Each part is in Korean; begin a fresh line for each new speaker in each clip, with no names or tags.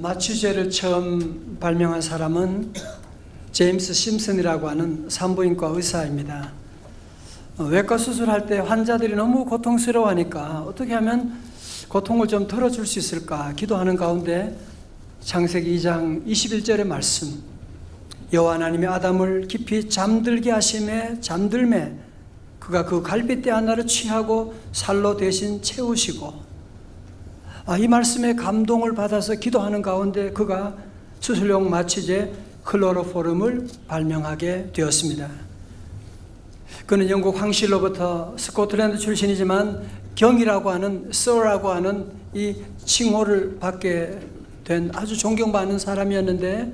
마취제를 처음 발명한 사람은 제임스 심슨이라고 하는 산부인과 의사입니다. 외과 수술할 때 환자들이 너무 고통스러워하니까 어떻게 하면 고통을 좀 덜어줄 수 있을까 기도하는 가운데 창세기 2장 21절의 말씀, 여호와 하나님이 아담을 깊이 잠들게 하심에 잠들매 그가 그 갈빗대 하나를 취하고 살로 대신 채우시고, 이 말씀에 감동을 받아서 기도하는 가운데 그가 수술용 마취제 클로로포름을 발명하게 되었습니다. 그는 영국 황실로부터 스코틀랜드 출신이지만 경이라고 하는 Sir라고 하는 이 칭호를 받게 된 아주 존경받는 사람이었는데,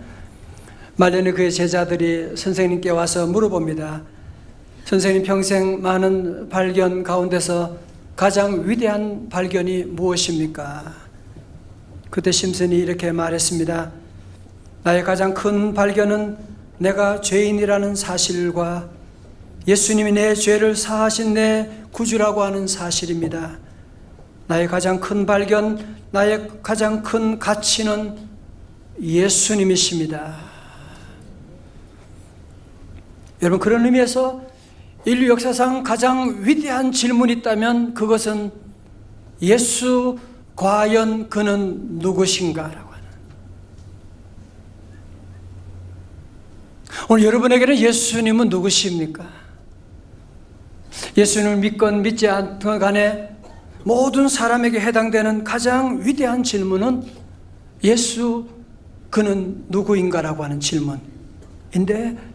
말년에 그의 제자들이 선생님께 와서 물어봅니다. 선생님, 평생 많은 발견 가운데서 가장 위대한 발견이 무엇입니까? 그때 심슨이 이렇게 말했습니다. 나의 가장 큰 발견은 내가 죄인이라는 사실과 예수님이 내 죄를 사하신 내 구주라고 하는 사실입니다. 나의 가장 큰 발견, 나의 가장 큰 가치는 예수님이십니다. 여러분, 그런 의미에서 인류 역사상 가장 위대한 질문이 있다면 그것은 예수 과연 그는 누구신가라고 하는. 오늘 여러분에게는 예수님은 누구십니까? 예수님을 믿건 믿지 않건 간에 모든 사람에게 해당되는 가장 위대한 질문은 예수 그는 누구인가라고 하는 질문인데,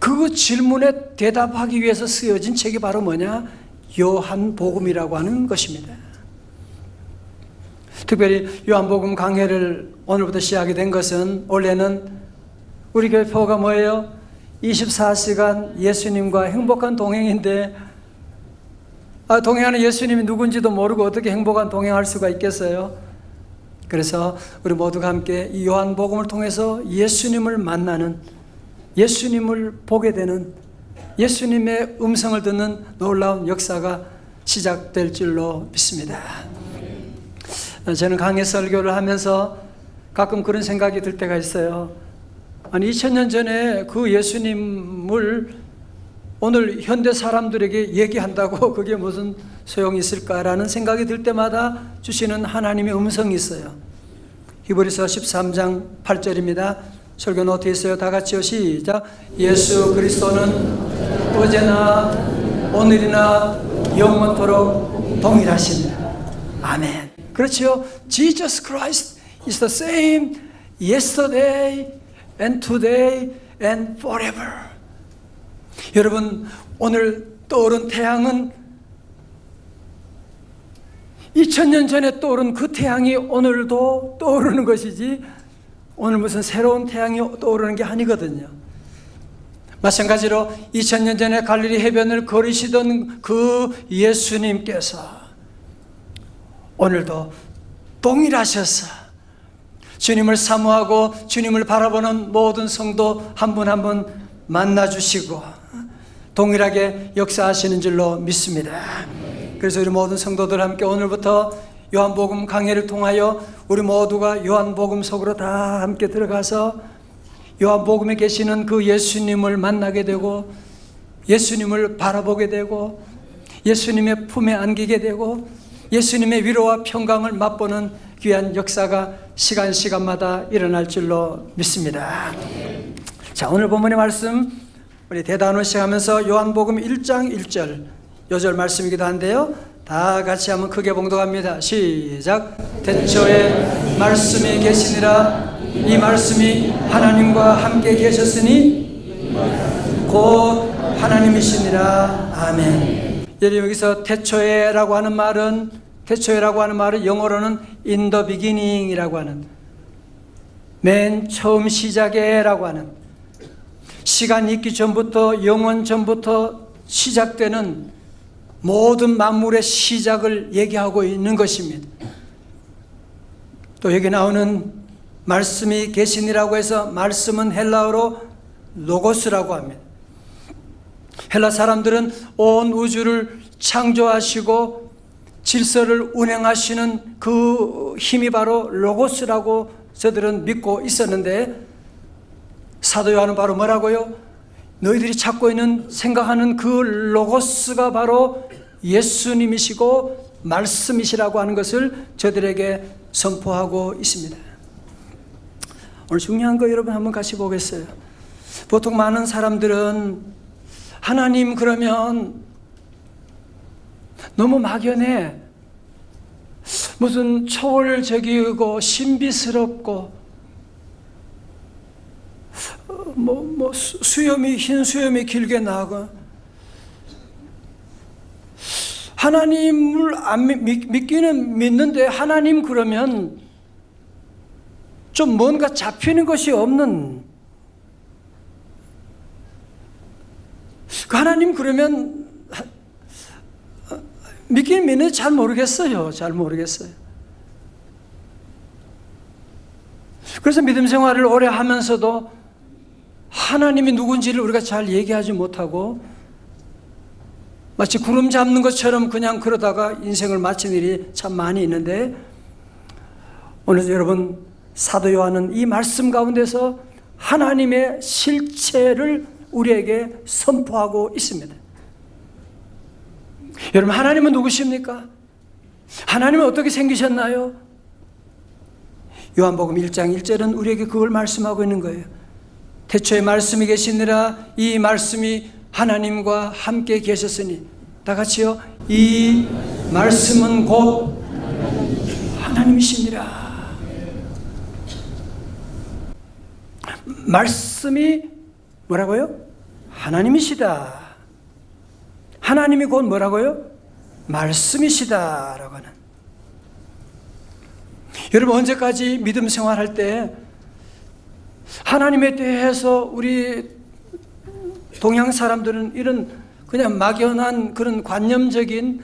그 질문에 대답하기 위해서 쓰여진 책이 바로 뭐냐? 요한복음이라고 하는 것입니다. 특별히 요한복음 강해를 오늘부터 시작이 된 것은, 원래는 우리 교회 표가 뭐예요? 24시간 예수님과 행복한 동행인데, 동행하는 예수님이 누군지도 모르고 어떻게 행복한 동행할 수가 있겠어요? 그래서 우리 모두가 함께 이 요한복음을 통해서 예수님을 만나는, 예수님을 보게 되는, 예수님의 음성을 듣는 놀라운 역사가 시작될 줄로 믿습니다. 저는 강해 설교를 하면서 가끔 그런 생각이 들 때가 있어요. 아니, 2000년 전에 그 예수님을 오늘 현대 사람들에게 얘기한다고 그게 무슨 소용이 있을까라는 생각이 들 때마다 주시는 하나님의 음성이 있어요. 히브리서 13장 8절입니다. 설교 노트에 있어요. 다 같이요. 시작. 예수 그리스도는 어제나 오늘이나 영원토록 동일하십니다. 아멘. 그렇죠. Jesus Christ is the same yesterday and today and forever. 여러분, 오늘 떠오른 태양은 2000년 전에 떠오른 그 태양이 오늘도 떠오르는 것이지, 오늘 무슨 새로운 태양이 떠오르는 게 아니거든요. 마찬가지로 2000년 전에 갈릴리 해변을 걸으시던 그 예수님께서 오늘도 동일하셔서 주님을 사모하고 주님을 바라보는 모든 성도 한 분 한 분 만나주시고 동일하게 역사하시는 줄로 믿습니다. 그래서 우리 모든 성도들 함께 오늘부터 요한복음 강해를 통하여 우리 모두가 요한복음 속으로 다 함께 들어가서 요한복음에 계시는 그 예수님을 만나게 되고, 예수님을 바라보게 되고, 예수님의 품에 안기게 되고, 예수님의 위로와 평강을 맛보는 귀한 역사가 시간마다 일어날 줄로 믿습니다. 자, 오늘 본문의 말씀 우리 대단원 시작하면서 요한복음 1장 1절 요절 말씀이기도 한데요, 다 같이 한번 크게 봉독합니다. 시작. 태초에 말씀이 계시니라. 이 말씀이 하나님과 함께 계셨으니 곧 하나님이시니라. 아멘. 여기서 태초에라고 하는 말은 영어로는 in the beginning이라고 하는, 맨 처음 시작에라고 하는, 시간 있기 전부터, 영원 전부터 시작되는 모든 만물의 시작을 얘기하고 있는 것입니다. 또 여기 나오는 말씀이 계시니라고 해서 말씀은 헬라어로 로고스라고 합니다. 헬라 사람들은 온 우주를 창조하시고 질서를 운행하시는 그 힘이 바로 로고스라고 저들은 믿고 있었는데, 사도 요한은 바로 뭐라고요? 너희들이 찾고 있는 생각하는 그 로고스가 바로 예수님이시고 말씀이시라고 하는 것을 저들에게 선포하고 있습니다. 오늘 중요한 거 여러분 한번 같이 보겠어요. 보통 많은 사람들은 하나님 그러면 너무 막연해, 무슨 초월적이고 신비스럽고 수염이 흰 수염이 길게 나고, 하나님을 안 믿기는 믿는데 하나님 그러면 좀 뭔가 잡히는 것이 없는, 그 하나님 그러면 믿기는 믿는데 잘 모르겠어요. 그래서 믿음 생활을 오래 하면서도 하나님이 누군지를 우리가 잘 얘기하지 못하고 마치 구름 잡는 것처럼 그냥 그러다가 인생을 마친 일이 참 많이 있는데, 오늘 여러분 사도 요한은 이 말씀 가운데서 하나님의 실체를 우리에게 선포하고 있습니다. 여러분, 하나님은 누구십니까? 하나님은 어떻게 생기셨나요? 요한복음 1장 1절은 우리에게 그걸 말씀하고 있는 거예요. 태초에 말씀이 계시니라, 이 말씀이 하나님과 함께 계셨으니, 다 같이요. 이 말씀은 곧 하나님이시니라. 말씀이 뭐라고요? 하나님이시다. 하나님이 곧 뭐라고요? 말씀이시다라고 하는. 여러분, 언제까지 믿음 생활할 때 하나님에 대해서 우리 동양 사람들은 이런 그냥 막연한 그런 관념적인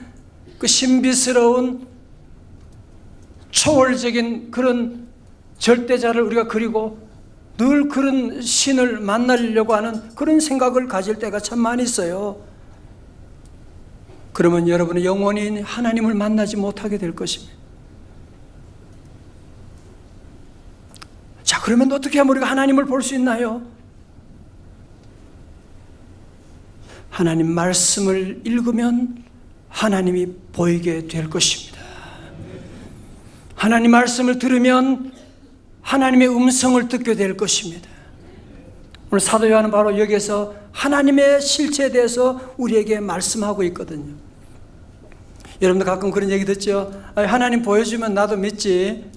그 신비스러운 초월적인 그런 절대자를 우리가 그리고 늘 그런 신을 만나려고 하는 그런 생각을 가질 때가 참 많이 있어요. 그러면 여러분은 영원히 하나님을 만나지 못하게 될 것입니다. 자, 그러면 어떻게 하면 우리가 하나님을 볼 수 있나요? 하나님 말씀을 읽으면 하나님이 보이게 될 것입니다. 하나님 말씀을 들으면 하나님의 음성을 듣게 될 것입니다. 오늘 사도 요한은 바로 여기에서 하나님의 실체에 대해서 우리에게 말씀하고 있거든요. 여러분들 가끔 그런 얘기 듣죠? 하나님 보여주면 나도 믿지.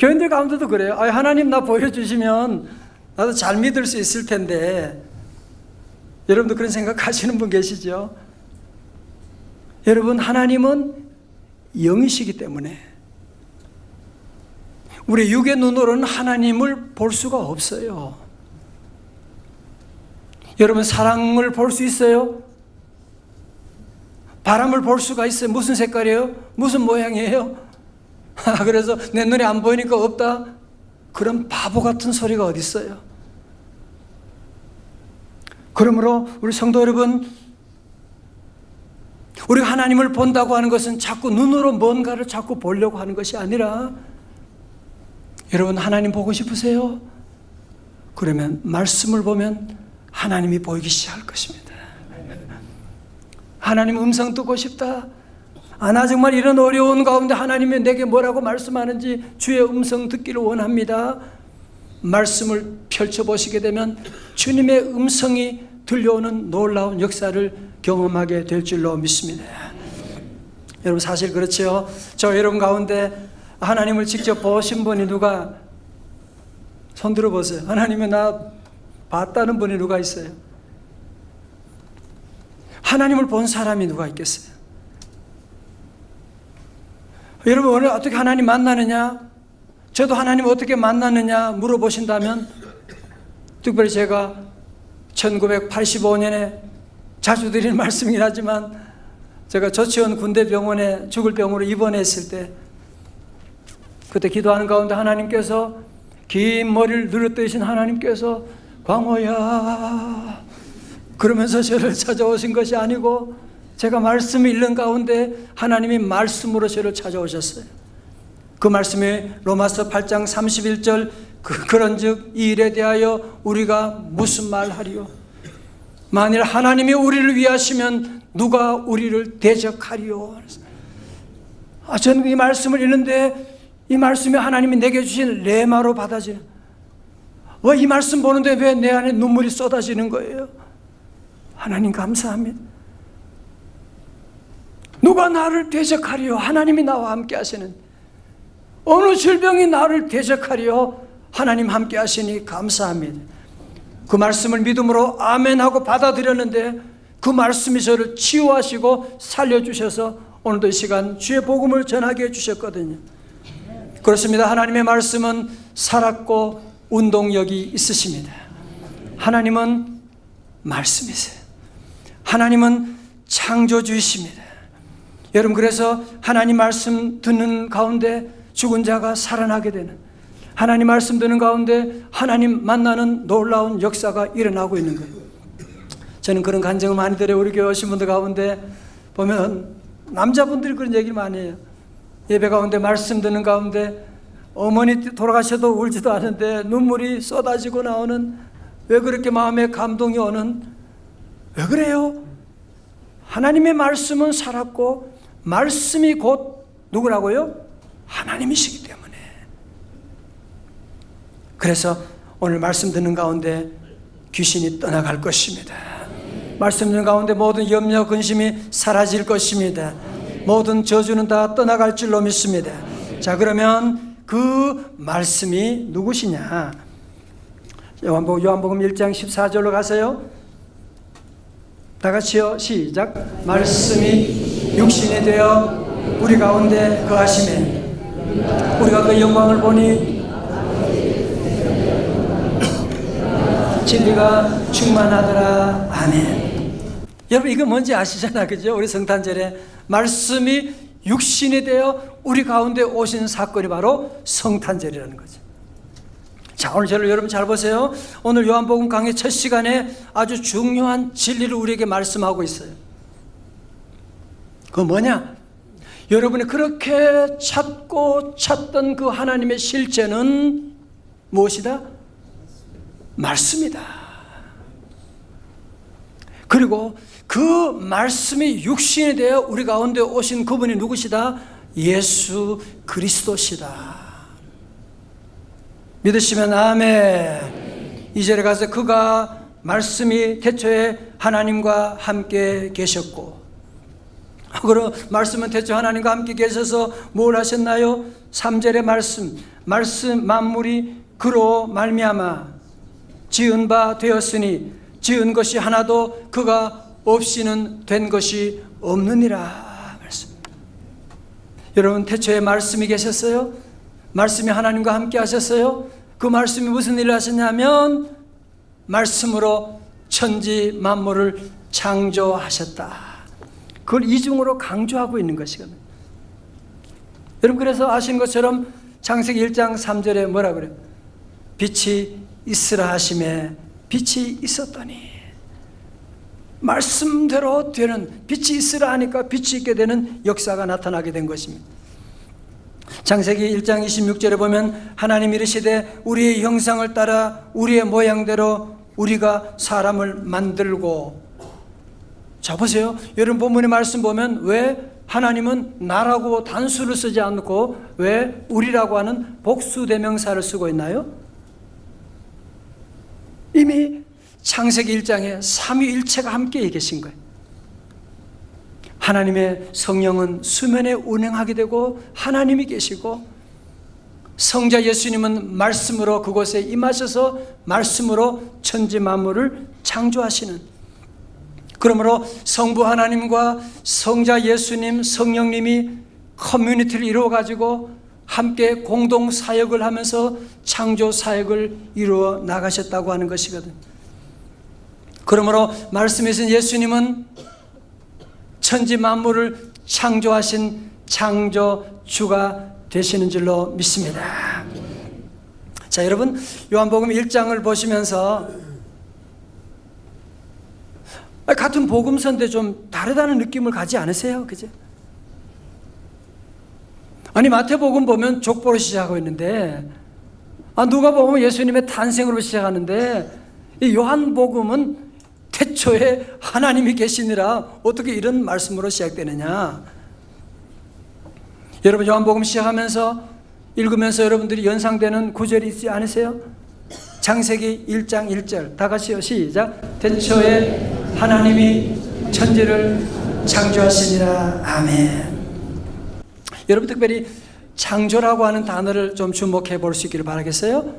교인들 가운데도 그래요. 하나님 나 보여주시면 나도 잘 믿을 수 있을 텐데. 여러분도 그런 생각하시는 분 계시죠? 여러분, 하나님은 영이시기 때문에 우리 육의 눈으로는 하나님을 볼 수가 없어요. 여러분, 사랑을 볼 수 있어요? 바람을 볼 수가 있어요? 무슨 색깔이에요? 무슨 모양이에요? 그래서 내 눈에 안 보이니까 없다? 그런 바보 같은 소리가 어디 있어요? 그러므로 우리 성도 여러분, 우리가 하나님을 본다고 하는 것은 자꾸 눈으로 뭔가를 자꾸 보려고 하는 것이 아니라, 여러분 하나님 보고 싶으세요? 그러면 말씀을 보면 하나님이 보이기 시작할 것입니다. 하나님 음성 듣고 싶다? 나 정말 이런 어려운 가운데 하나님이 내게 뭐라고 말씀하는지 주의 음성 듣기를 원합니다. 말씀을 펼쳐보시게 되면 주님의 음성이 들려오는 놀라운 역사를 경험하게 될 줄로 믿습니다. 여러분, 사실 그렇죠. 저 여러분 가운데 하나님을 직접 보신 분이 누가, 손 들어보세요. 하나님이 나 봤다는 분이 누가 있어요? 하나님을 본 사람이 누가 있겠어요? 여러분, 오늘 어떻게 하나님 만나느냐? 저도 하나님 어떻게 만났느냐 물어보신다면, 특별히 제가 1985년에 자주 드리는 말씀이긴 하지만, 제가 조치원 군대병원에 죽을 병으로 입원했을 때, 그때 기도하는 가운데 하나님께서, 긴 머리를 늘어뜨리신 하나님께서 광호야 그러면서 저를 찾아오신 것이 아니고 제가 말씀을 읽는 가운데 하나님이 말씀으로 저를 찾아오셨어요. 그 말씀이 로마서 8장 31절 그런즉 이 일에 대하여 우리가 무슨 말하리요? 만일 하나님이 우리를 위하시면 누가 우리를 대적하리요? 저는 이 말씀을 읽는데 이 말씀이 하나님이 내게 주신 레마로 받아지는, 왜 이 말씀 보는데 왜 내 안에 눈물이 쏟아지는 거예요? 하나님 감사합니다. 누가 나를 대적하리요? 하나님이 나와 함께 하시는, 어느 질병이 나를 대적하리요? 하나님 함께 하시니 감사합니다. 그 말씀을 믿음으로 아멘하고 받아들였는데 그 말씀이 저를 치유하시고 살려주셔서 오늘도 이 시간 주의 복음을 전하게 해주셨거든요. 그렇습니다. 하나님의 말씀은 살았고 운동력이 있으십니다. 하나님은 말씀이세요. 하나님은 창조주이십니다. 여러분, 그래서 하나님 말씀 듣는 가운데 죽은 자가 살아나게 되는, 하나님 말씀 듣는 가운데 하나님 만나는 놀라운 역사가 일어나고 있는 거예요. 저는 그런 간증을 많이 들어요. 우리 교회 오신 분들 가운데 보면 남자분들이 그런 얘기를 많이 해요. 예배 가운데 말씀 듣는 가운데 어머니 돌아가셔도 울지도 않은데 눈물이 쏟아지고 나오는, 왜 그렇게 마음에 감동이 오는, 왜 그래요? 하나님의 말씀은 살았고 말씀이 곧 누구라고요? 하나님이시기 때문에. 그래서 오늘 말씀 듣는 가운데 귀신이 떠나갈 것입니다. 말씀 듣는 가운데 모든 염려 근심이 사라질 것입니다. 모든 저주는 다 떠나갈 줄로 믿습니다. 자, 그러면 그 말씀이 누구시냐? 요한복음 1장 14절로 가세요. 다 같이요, 시작. 말씀이 육신이 되어 우리 가운데 거하시매 우리가 그 영광을 보니 진리가 충만하더라. 아멘. 여러분, 이거 뭔지 아시잖아요, 그죠? 우리 성탄절에 말씀이 육신이 되어 우리 가운데 오신 사건이 바로 성탄절이라는 거죠. 자, 오늘 저를 여러분 잘 보세요. 오늘 요한복음 강의 첫 시간에 아주 중요한 진리를 우리에게 말씀하고 있어요. 그거 뭐냐? 여러분이 그렇게 찾던 그 하나님의 실체는 무엇이다? 말씀이다. 그리고 그 말씀이 육신이 되어 우리 가운데 오신 그분이 누구시다? 예수 그리스도시다. 믿으시면 아멘. 2절에 가서 그가 말씀이 태초에 하나님과 함께 계셨고, 그럼 말씀은 태초 하나님과 함께 계셔서 뭘 하셨나요? 3절의 말씀 만물이 그로 말미암아 지은 바 되었으니 지은 것이 하나도 그가 없이는 된 것이 없느니라. 말씀. 여러분, 태초에 말씀이 계셨어요? 말씀이 하나님과 함께 하셨어요? 그 말씀이 무슨 일을 하셨냐면 말씀으로 천지 만물을 창조하셨다. 그걸 이중으로 강조하고 있는 것이거든요. 여러분, 그래서 아시는 것처럼 창세기 1장 3절에 뭐라 그래요? 빛이 있으라 하심에 빛이 있었더니, 말씀대로 되는, 빛이 있으라 하니까 빛이 있게 되는 역사가 나타나게 된 것입니다. 창세기 1장 26절에 보면 하나님 이르시되 우리의 형상을 따라 우리의 모양대로 우리가 사람을 만들고. 자, 보세요. 여러분, 본문의 말씀 보면 왜 하나님은 나라고 단수를 쓰지 않고 왜 우리라고 하는 복수대명사를 쓰고 있나요? 이미 창세기 1장에 삼위일체가 함께 계신 거예요. 하나님의 성령은 수면에 운행하게 되고 하나님이 계시고, 성자 예수님은 말씀으로 그곳에 임하셔서 말씀으로 천지 만물을 창조하시는, 그러므로 성부 하나님과 성자 예수님, 성령님이 커뮤니티를 이루어 가지고 함께 공동 사역을 하면서 창조 사역을 이루어 나가셨다고 하는 것이거든. 그러므로 말씀이신 예수님은 천지 만물을 창조하신 창조주가 되시는 줄로 믿습니다. 자, 여러분, 요한복음 1장을 보시면서 같은 복음서인데 좀 다르다는 느낌을 가지 않으세요? 그죠? 아니, 마태복음 보면 족보로 시작하고 있는데, 누가 보면 예수님의 탄생으로 시작하는데, 이 요한복음은 태초에 하나님이 계시니라 어떻게 이런 말씀으로 시작되느냐? 여러분, 요한복음 시작하면서 읽으면서 여러분들이 연상되는 구절이 있지 않으세요? 창세기 1장 1절 다 같이요, 시작. 태초에 하나님이 천지를 창조하시니라. 아멘. 여러분, 특별히 창조라고 하는 단어를 좀 주목해 볼 수 있기를 바라겠어요?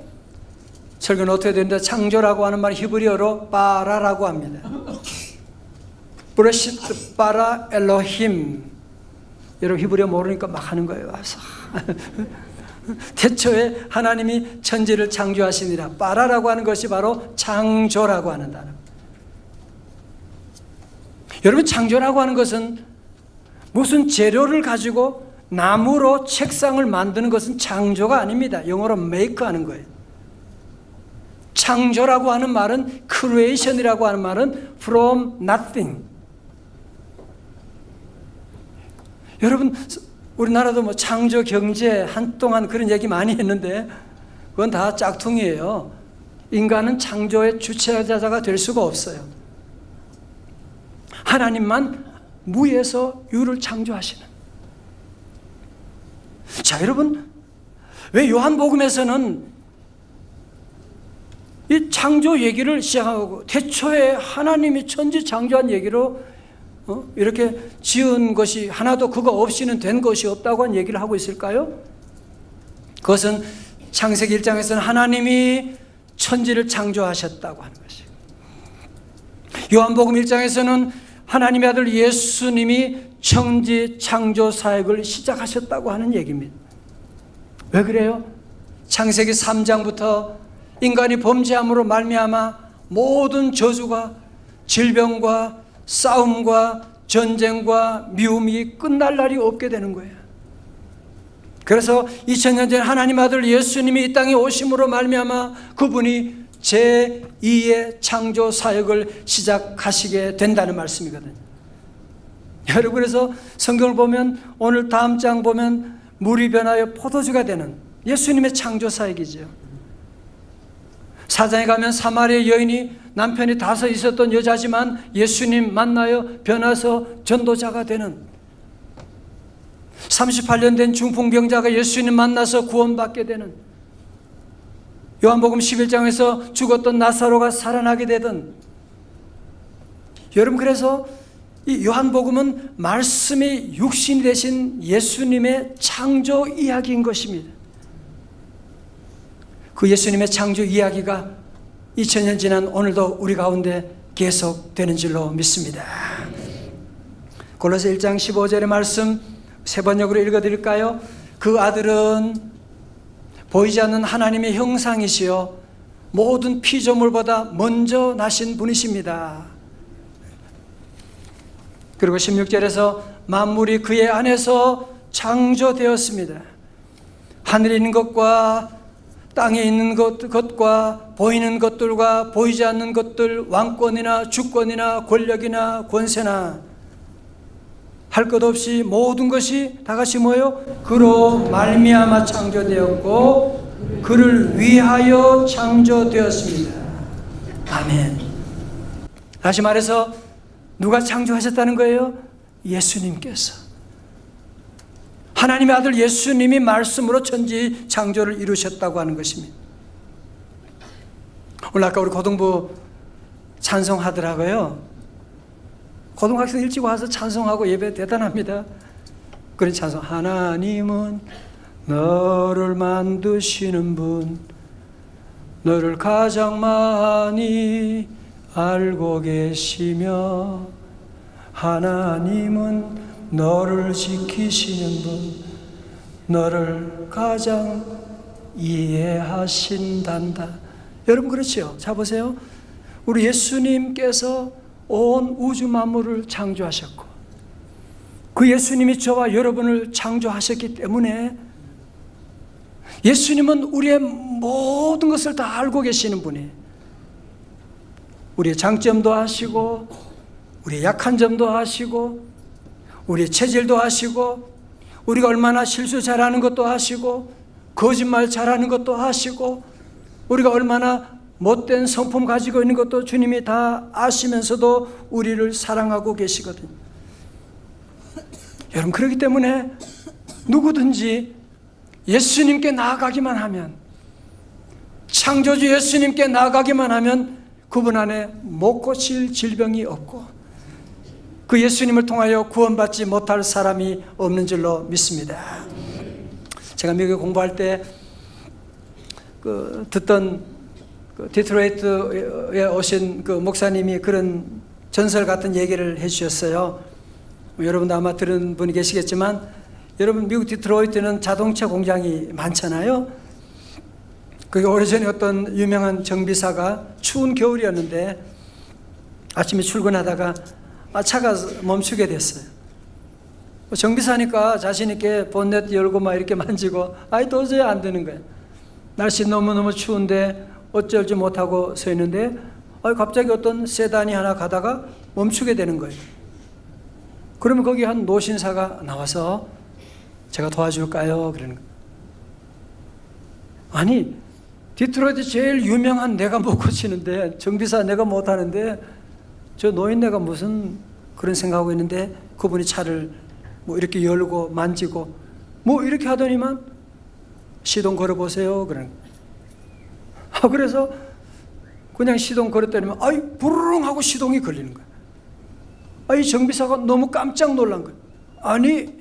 철교는 어떻게 되는데, 창조라고 하는 말 히브리어로 바라라고 합니다. 브레시트 바라 엘로힘. 여러분, 히브리어 모르니까 막 하는 거예요. 태초에 하나님이 천지를 창조하시니라. 바라라고 하는 것이 바로 창조라고 하는 단어. 여러분, 창조라고 하는 것은 무슨 재료를 가지고 나무로 책상을 만드는 것은 창조가 아닙니다. 영어로 make 하는 거예요. 창조라고 하는 말은, creation이라고 하는 말은 from nothing. 여러분, 우리나라도 뭐 창조 경제 한동안 그런 얘기 많이 했는데 그건 다 짝퉁이에요. 인간은 창조의 주체자가 될 수가 없어요. 하나님만 무에서 유를 창조하시는. 자, 여러분, 왜 요한복음에서는 이 창조 얘기를 시작하고 태초에 하나님이 천지 창조한 얘기로 이렇게 지은 것이 하나도 그거 없이는 된 것이 없다고 한 얘기를 하고 있을까요? 그것은 창세기 1장에서는 하나님이 천지를 창조하셨다고 하는 것이고, 요한복음 1장에서는 하나님의 아들 예수님이 천지 창조 사역을 시작하셨다고 하는 얘기입니다. 왜 그래요? 창세기 3장부터 인간이 범죄함으로 말미암아 모든 저주가, 질병과 싸움과 전쟁과 미움이 끝날 날이 없게 되는 거예요. 그래서 2000년 전 하나님 아들 예수님이 이 땅에 오심으로 말미암아 그분이 제2의 창조 사역을 시작하시게 된다는 말씀이거든요. 여러분, 그래서 성경을 보면 오늘 다음 장 보면 물이 변하여 포도주가 되는 예수님의 창조 사역이죠. 4장에 가면 사마리아 여인이 남편이 5 있었던 여자지만 예수님 만나여 변해서 전도자가 되는, 38년 된 중풍병자가 예수님 만나서 구원받게 되는, 요한복음 11장에서 죽었던 나사로가 살아나게 되던. 여러분, 그래서 이 요한복음은 말씀이 육신이 되신 예수님의 창조 이야기인 것입니다. 그 예수님의 창조 이야기가 2000년 지난 오늘도 우리 가운데 계속되는 줄로 믿습니다. 골로새 1장 15절의 말씀 세 번역으로 읽어드릴까요? 그 아들은 보이지 않는 하나님의 형상이시여 모든 피조물보다 먼저 나신 분이십니다. 그리고 16절에서 만물이 그의 안에서 창조되었습니다. 하늘에 있는 것과 땅에 있는 것과 보이는 것들과 보이지 않는 것들, 왕권이나 주권이나 권력이나 권세나 할 것 없이 모든 것이 다 같이 뭐예요? 그로 말미암아 창조되었고 그를 위하여 창조되었습니다. 아멘. 다시 말해서 누가 창조하셨다는 거예요? 예수님께서. 하나님의 아들 예수님이 말씀으로 천지 창조를 이루셨다고 하는 것입니다. 오늘 아까 우리 고등부 찬송하더라고요. 고등학생 일찍 와서 찬송하고 예배 대단합니다. 그런 찬송, 하나님은 너를 만드시는 분, 너를 가장 많이 알고 계시며 하나님은 너를 지키시는 분, 너를 가장 이해하신단다. 여러분, 그렇죠? 자, 보세요. 우리 예수님께서 온 우주 만물을 창조하셨고 그 예수님이 저와 여러분을 창조하셨기 때문에 예수님은 우리의 모든 것을 다 알고 계시는 분이에요. 우리의 장점도 아시고 우리의 약한 점도 아시고 우리의 체질도 아시고 우리가 얼마나 실수 잘하는 것도 아시고 거짓말 잘하는 것도 아시고 우리가 얼마나 못된 성품 가지고 있는 것도 주님이 다 아시면서도 우리를 사랑하고 계시거든요. 여러분, 그렇기 때문에 누구든지 예수님께 나아가기만 하면, 창조주 예수님께 나아가기만 하면 그분 안에 못 고칠 질병이 없고 그 예수님을 통하여 구원받지 못할 사람이 없는 줄로 믿습니다. 제가 미국에 공부할 때 듣던 디트로이트에 오신 그 목사님이 그런 전설 같은 얘기를 해주셨어요. 여러분도 아마 들은 분이 계시겠지만, 여러분 미국 디트로이트는 자동차 공장이 많잖아요. 그게 오래전에 어떤 유명한 정비사가 추운 겨울이었는데 아침에 출근하다가 차가 멈추게 됐어요. 정비사니까 자신 있게 본넷 열고 막 이렇게 만지고 도저히 안 되는 거예요. 날씨 너무너무 추운데 어쩔 줄 못하고 서 있는데 갑자기 어떤 세단이 하나 가다가 멈추게 되는 거예요. 그러면 거기 한 노신사가 나와서 제가 도와줄까요? 그러는 거예요. 아니, 디트로이트 제일 유명한 내가 못 고치는데, 정비사 내가 못하는데 저 노인네가 무슨 그런 생각하고 있는데 그분이 차를 뭐 이렇게 열고 만지고 뭐 이렇게 하더니만 시동 걸어보세요. 그러는 거예요. 그래서 그냥 시동 걸었더니만 부르릉 하고 시동이 걸리는 거예요. 이 정비사가 너무 깜짝 놀란 거예요. 아니,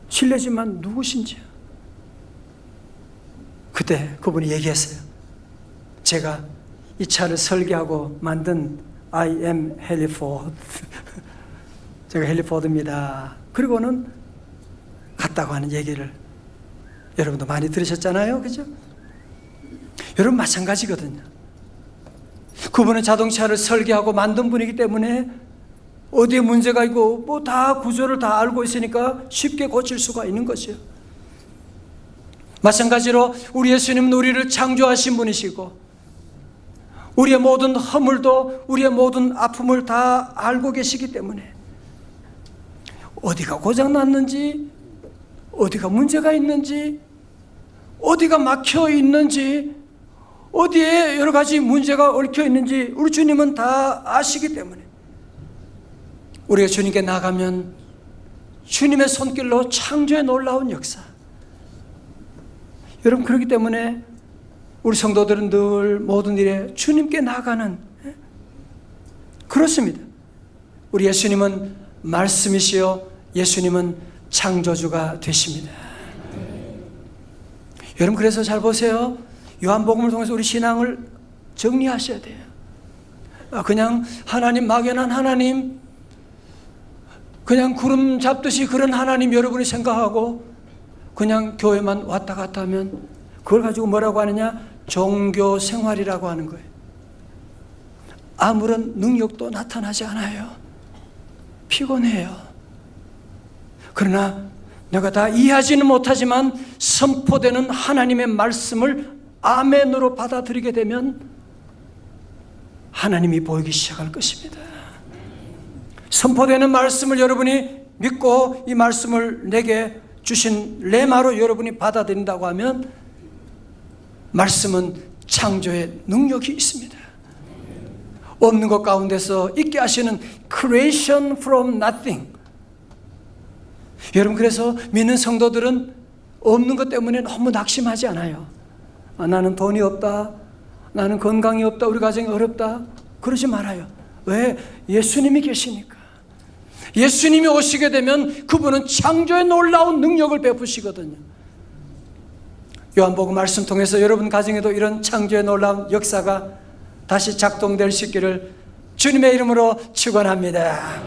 실례지만 누구신지요? 그때 그분이 얘기했어요. 제가 이 차를 설계하고 만든 I am Henry Ford. 제가 헨리 포드입니다. 그리고는 갔다고 하는 얘기를 여러분도 많이 들으셨잖아요. 그죠? 여러분 마찬가지거든요. 그분은 자동차를 설계하고 만든 분이기 때문에 어디에 문제가 있고 뭐 다 구조를 다 알고 있으니까 쉽게 고칠 수가 있는 거죠. 마찬가지로 우리 예수님은 우리를 창조하신 분이시고 우리의 모든 허물도 우리의 모든 아픔을 다 알고 계시기 때문에 어디가 고장났는지, 어디가 문제가 있는지, 어디가 막혀 있는지, 어디에 여러 가지 문제가 얽혀 있는지 우리 주님은 다 아시기 때문에 우리가 주님께 나가면 주님의 손길로 창조의 놀라운 역사. 여러분, 그렇기 때문에 우리 성도들은 늘 모든 일에 주님께 나가는, 그렇습니다. 우리 예수님은 말씀이시요 예수님은 창조주가 되십니다. 여러분, 그래서 잘 보세요. 요한복음을 통해서 우리 신앙을 정리하셔야 돼요. 그냥 하나님, 막연한 하나님, 그냥 구름 잡듯이 그런 하나님 여러분이 생각하고 그냥 교회만 왔다 갔다 하면 그걸 가지고 뭐라고 하느냐? 종교 생활이라고 하는 거예요. 아무런 능력도 나타나지 않아요. 피곤해요. 그러나 내가 다 이해하지는 못하지만 선포되는 하나님의 말씀을 아멘으로 받아들이게 되면 하나님이 보이기 시작할 것입니다. 선포되는 말씀을 여러분이 믿고 이 말씀을 내게 주신 레마로 여러분이 받아들인다고 하면 말씀은 창조의 능력이 있습니다. 없는 것 가운데서 있게 하시는 creation from nothing. 여러분, 그래서 믿는 성도들은 없는 것 때문에 너무 낙심하지 않아요. 나는 돈이 없다, 나는 건강이 없다, 우리 가정이 어렵다, 그러지 말아요. 왜? 예수님이 계시니까. 예수님이 오시게 되면 그분은 창조의 놀라운 능력을 베푸시거든요. 요한복음 말씀 통해서 여러분 가정에도 이런 창조의 놀라운 역사가 다시 작동될 수 있기를 주님의 이름으로 축원합니다.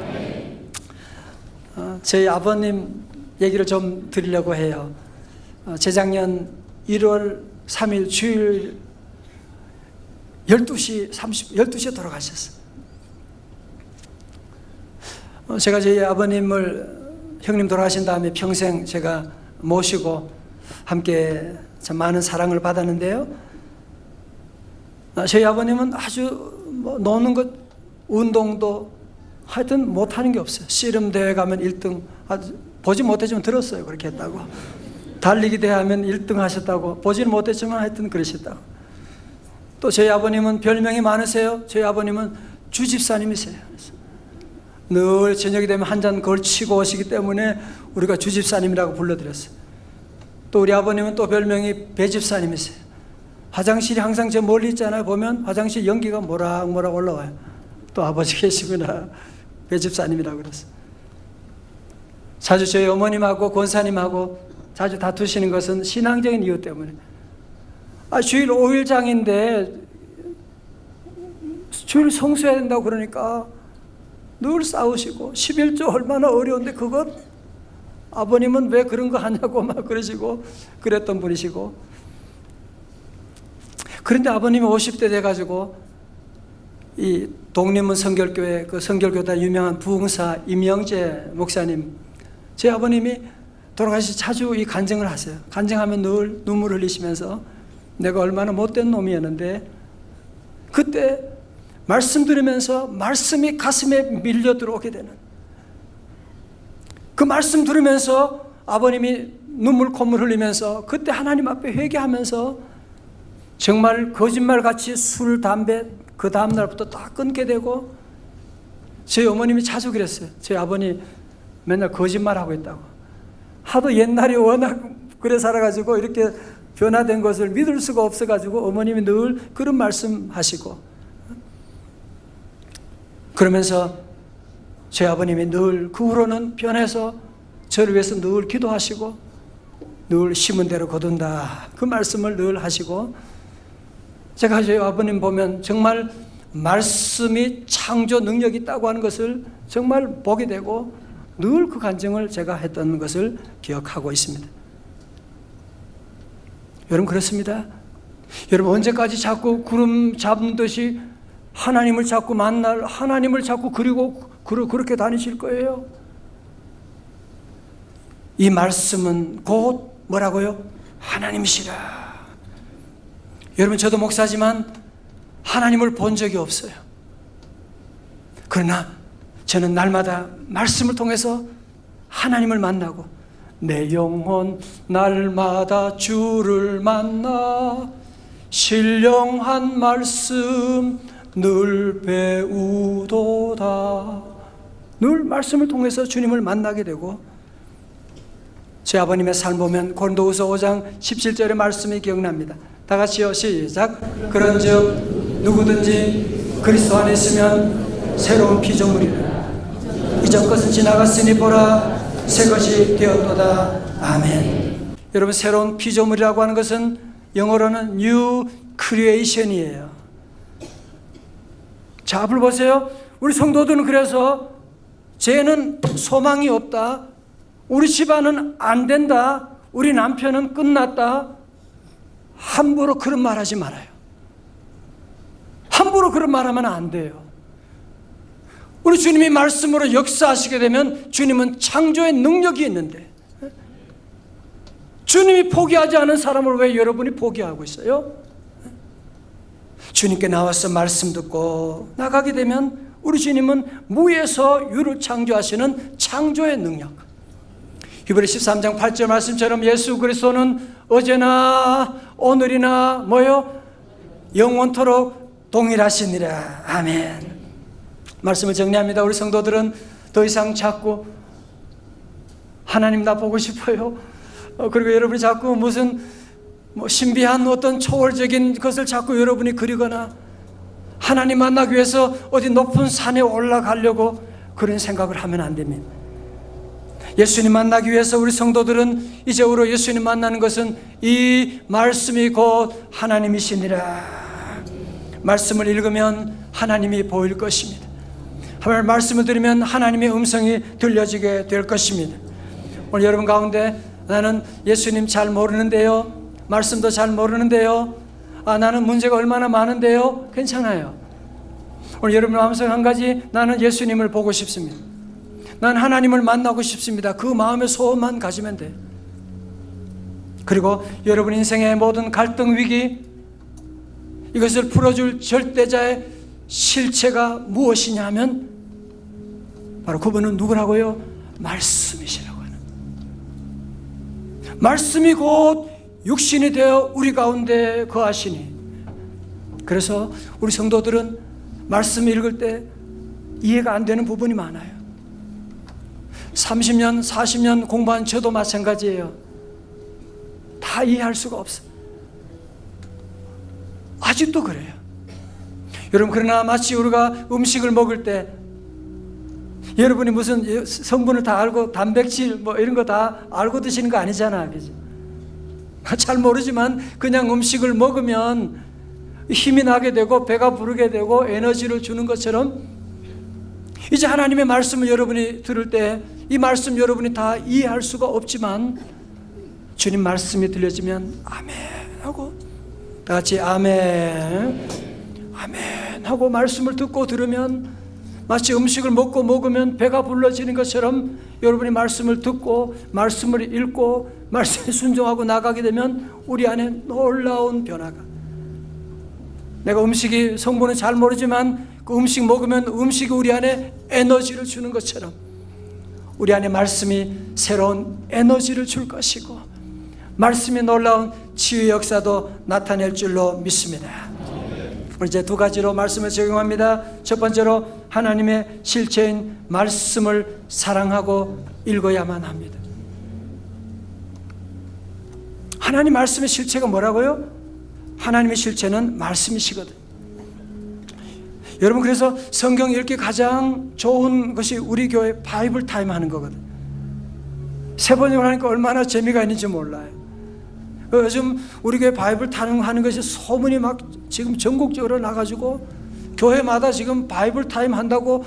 저희 아버님 얘기를 좀 드리려고 해요. 재작년 1월 3일 주일 12시에 돌아가셨어요. 제가 저희 아버님을 형님 돌아가신 다음에 평생 제가 모시고 함께 참 많은 사랑을 받았는데요. 저희 아버님은 아주 노는 것, 운동도 하여튼 못하는 게 없어요. 씨름 대회 가면 1등, 보지 못했지만 들었어요. 그렇게 했다고. 달리기 대회 하면 1등 하셨다고. 보지는 못했지만 하여튼 그러셨다고. 또 저희 아버님은 별명이 많으세요. 저희 아버님은 주집사님이세요. 늘 저녁이 되면 한 잔 걸치고 오시기 때문에 우리가 주집사님이라고 불러드렸어요. 또 우리 아버님은 또 별명이 배집사님이세요. 화장실이 항상 저 멀리 있잖아요. 보면 화장실 연기가 모락모락 올라와요. 또 아버지 계시구나. 배집사님이라고 그랬어요. 자주 저희 어머님하고 권사님하고 자주 다투시는 것은 신앙적인 이유 때문에. 주일 5일장인데 주일 성수해야 된다고 그러니까 늘 싸우시고 11조 얼마나 어려운데 그것 아버님은 왜 그런 거 하냐고 막 그러시고 그랬던 분이시고. 그런데 아버님이 50대 돼가지고 이 독립문 성결교회 그 성결교단 유명한 부흥사 임영재 목사님, 제 아버님이 돌아가시 자주 이 간증을 하세요. 간증하면 늘 눈물 흘리시면서 내가 얼마나 못된 놈이었는데 그때 말씀 들으면서 말씀이 가슴에 밀려 들어오게 되는, 그 말씀 들으면서 아버님이 눈물 콧물 흘리면서 그때 하나님 앞에 회개하면서 정말 거짓말같이 술, 담배 그 다음날부터 다 끊게 되고, 저희 어머님이 자주 그랬어요. 저희 아버님 맨날 거짓말하고 있다고. 하도 옛날에 워낙 그래 살아가지고 이렇게 변화된 것을 믿을 수가 없어가지고 어머님이 늘 그런 말씀하시고, 그러면서 저희 아버님이 늘 그 후로는 변해서 저를 위해서 늘 기도하시고 늘 심은 대로 거둔다 그 말씀을 늘 하시고, 제가 저희 아버님 보면 정말 말씀이 창조 능력이 있다고 하는 것을 정말 보게 되고 늘 그 간증을 제가 했던 것을 기억하고 있습니다. 여러분 그렇습니다. 여러분 언제까지 자꾸 구름 잡는 듯이 하나님을 자꾸 만날, 하나님을 자꾸 그리고 그렇게 다니실 거예요? 이 말씀은 곧 뭐라고요? 하나님이시라. 여러분 저도 목사지만 하나님을 본 적이 없어요. 그러나 저는 날마다 말씀을 통해서 하나님을 만나고 내 영혼 날마다 주를 만나 신령한 말씀 늘 배우도다. 늘 말씀을 통해서 주님을 만나게 되고, 제 아버님의 삶 보면 고린도후서 5장 17절의 말씀이 기억납니다. 다 같이요, 시작. 그런즉 누구든지 그리스도 안에 있으면 새로운 피조물이라. 이전 것은 지나갔으니 보라 새 것이 되었도다. 아멘. 여러분 새로운 피조물이라고 하는 것은 영어로는 New Creation이에요. 자, 앞을 보세요. 우리 성도들은 그래서 쟤는 소망이 없다, 우리 집안은 안 된다, 우리 남편은 끝났다, 함부로 그런 말 하지 말아요. 함부로 그런 말 하면 안 돼요. 우리 주님이 말씀으로 역사하시게 되면 주님은 창조의 능력이 있는데 주님이 포기하지 않은 사람을 왜 여러분이 포기하고 있어요? 주님께 나와서 말씀 듣고 나가게 되면 우리 주님은 무에서 유를 창조하시는 창조의 능력. 히브리 13장 8절 말씀처럼 예수 그리스도는 어제나 오늘이나 뭐요? 영원토록 동일하시니라. 아멘. 말씀을 정리합니다. 우리 성도들은 더 이상 자꾸 하나님 나 보고 싶어요. 그리고 여러분이 자꾸 무슨 신비한 어떤 초월적인 것을 자꾸 여러분이 그리거나 하나님 만나기 위해서 어디 높은 산에 올라가려고 그런 생각을 하면 안 됩니다. 예수님 만나기 위해서 우리 성도들은 이제부로 예수님 만나는 것은 이 말씀이 곧 하나님이시니라. 말씀을 읽으면 하나님이 보일 것입니다. 말씀을 들으면 하나님의 음성이 들려지게 될 것입니다. 오늘 여러분 가운데 나는 예수님 잘 모르는데요, 말씀도 잘 모르는데요, 나는 문제가 얼마나 많은데요, 괜찮아요. 오늘 여러분 마음속에 한 가지, 나는 예수님을 보고 싶습니다, 난 하나님을 만나고 싶습니다, 그 마음의 소원만 가지면 돼요. 그리고 여러분 인생의 모든 갈등 위기, 이것을 풀어줄 절대자의 실체가 무엇이냐 하면 바로 그분은 누구라고요? 말씀이시라고 하는, 말씀이 곧 육신이 되어 우리 가운데 거하시니. 그래서 우리 성도들은 말씀 읽을 때 이해가 안 되는 부분이 많아요. 30년 40년 공부한 저도 마찬가지예요. 다 이해할 수가 없어요. 아직도 그래요. 여러분, 그러나 마치 우리가 음식을 먹을 때 여러분이 무슨 성분을 다 알고 단백질 뭐 이런 거 다 알고 드시는 거 아니잖아, 그죠? 잘 모르지만 그냥 음식을 먹으면 힘이 나게 되고 배가 부르게 되고 에너지를 주는 것처럼, 이제 하나님의 말씀을 여러분이 들을 때 이 말씀 여러분이 다 이해할 수가 없지만 주님 말씀이 들려지면 아멘 하고, 다 같이 아멘 아멘 하고 말씀을 듣고 들으면 마치 음식을 먹으면 배가 불러지는 것처럼 여러분이 말씀을 듣고 말씀을 읽고 말씀에 순종하고 나가게 되면 우리 안에 놀라운 변화가, 내가 음식이 성분은 잘 모르지만 그 음식 먹으면 음식이 우리 안에 에너지를 주는 것처럼 우리 안에 말씀이 새로운 에너지를 줄 것이고 말씀이 놀라운 치유의 역사도 나타낼 줄로 믿습니다. 이제 두 가지로 말씀을 적용합니다. 첫 번째로 하나님의 실체인 말씀을 사랑하고 읽어야만 합니다. 하나님 말씀의 실체가 뭐라고요? 하나님의 실체는 말씀이시거든요. 여러분, 그래서 성경 읽기 가장 좋은 것이 우리 교회 바이블 타임 하는 거거든요. 세 번역을 하니까 얼마나 재미가 있는지 몰라요. 요즘 우리 교회 바이블 타임 하는 것이 소문이 막 지금 전국적으로 나가지고 교회마다 지금 바이블 타임 한다고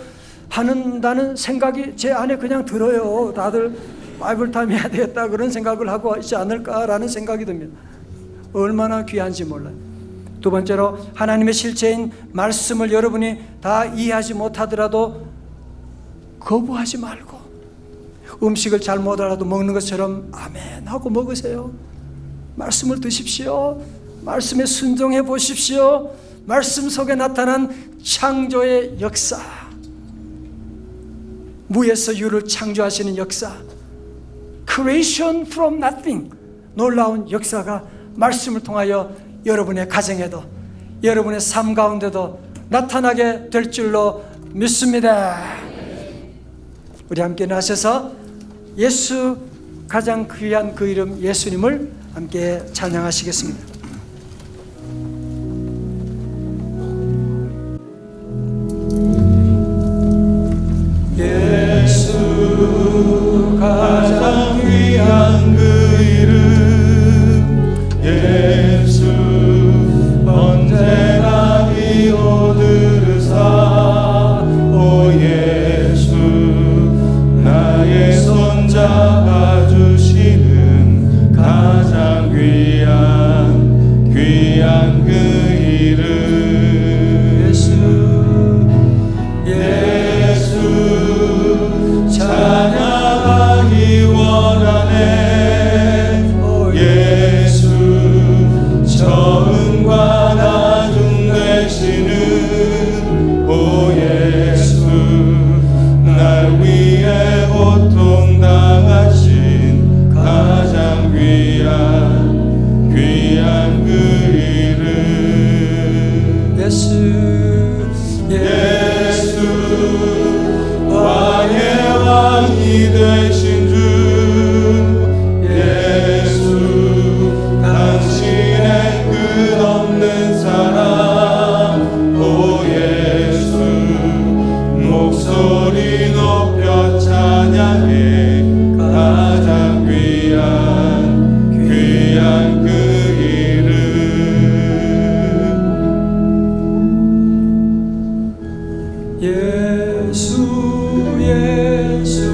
한다는 생각이 제 안에 그냥 들어요. 다들 바이블 타임 해야 되겠다 그런 생각을 하고 있지 않을까라는 생각이 듭니다. 얼마나 귀한지 몰라요. 두 번째로 하나님의 실체인 말씀을 여러분이 다 이해하지 못하더라도 거부하지 말고 음식을 잘 못 알아도 먹는 것처럼 아멘 하고 먹으세요. 말씀을 드십시오. 말씀에 순종해 보십시오. 말씀 속에 나타난 창조의 역사, 무에서 유를 창조하시는 역사, Creation from nothing, 놀라운 역사가 말씀을 통하여 여러분의 가정에도 여러분의 삶 가운데도 나타나게 될 줄로 믿습니다. 우리 함께 나서서 예수, 가장 귀한 그 이름 예수님을 함께 찬양하시겠습니다.
예수, 가장 귀한 그 이름 예수, 언제나 이오 들으사. 오 예수, 나의 손 잡아주시는 가장 귀한 그 이름 예수, 찬양하기 원하네. 오 예수, 처음과 나중 되시는 오 예수, 날 위해 고통 당하신 가장 귀한 그 이름 예수, 왕의 왕이 되신 주 예수, 당신의 끝없는 사랑. 오 예수, 목소리 높여 찬양해 가장 귀한 그 이름 예수. 예수,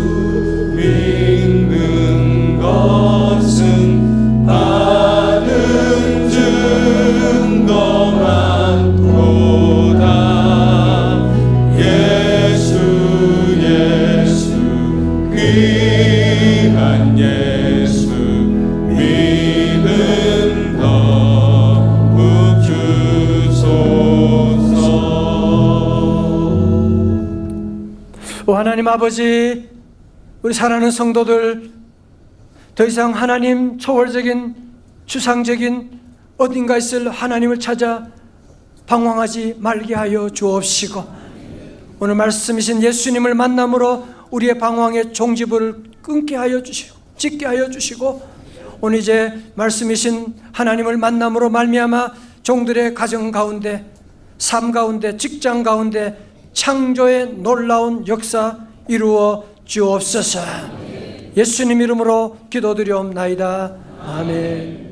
믿는 것은 받은 증거만 도다. 예수, 예수, 귀한 예수,
하나님 아버지, 우리 사랑하는 성도들 더 이상 하나님 초월적인 추상적인 어딘가 있을 하나님을 찾아 방황하지 말게 하여 주옵시고, 오늘 말씀이신 예수님을 만남으로 우리의 방황의 종지부를 끊게 하여 주시고 짓게 하여 주시고, 오늘 이제 말씀이신 하나님을 만남으로 말미암아 종들의 가정 가운데, 삶 가운데, 직장 가운데 창조의 놀라운 역사 이루어 주옵소서. 예수님 이름으로 기도드리옵나이다. 아멘.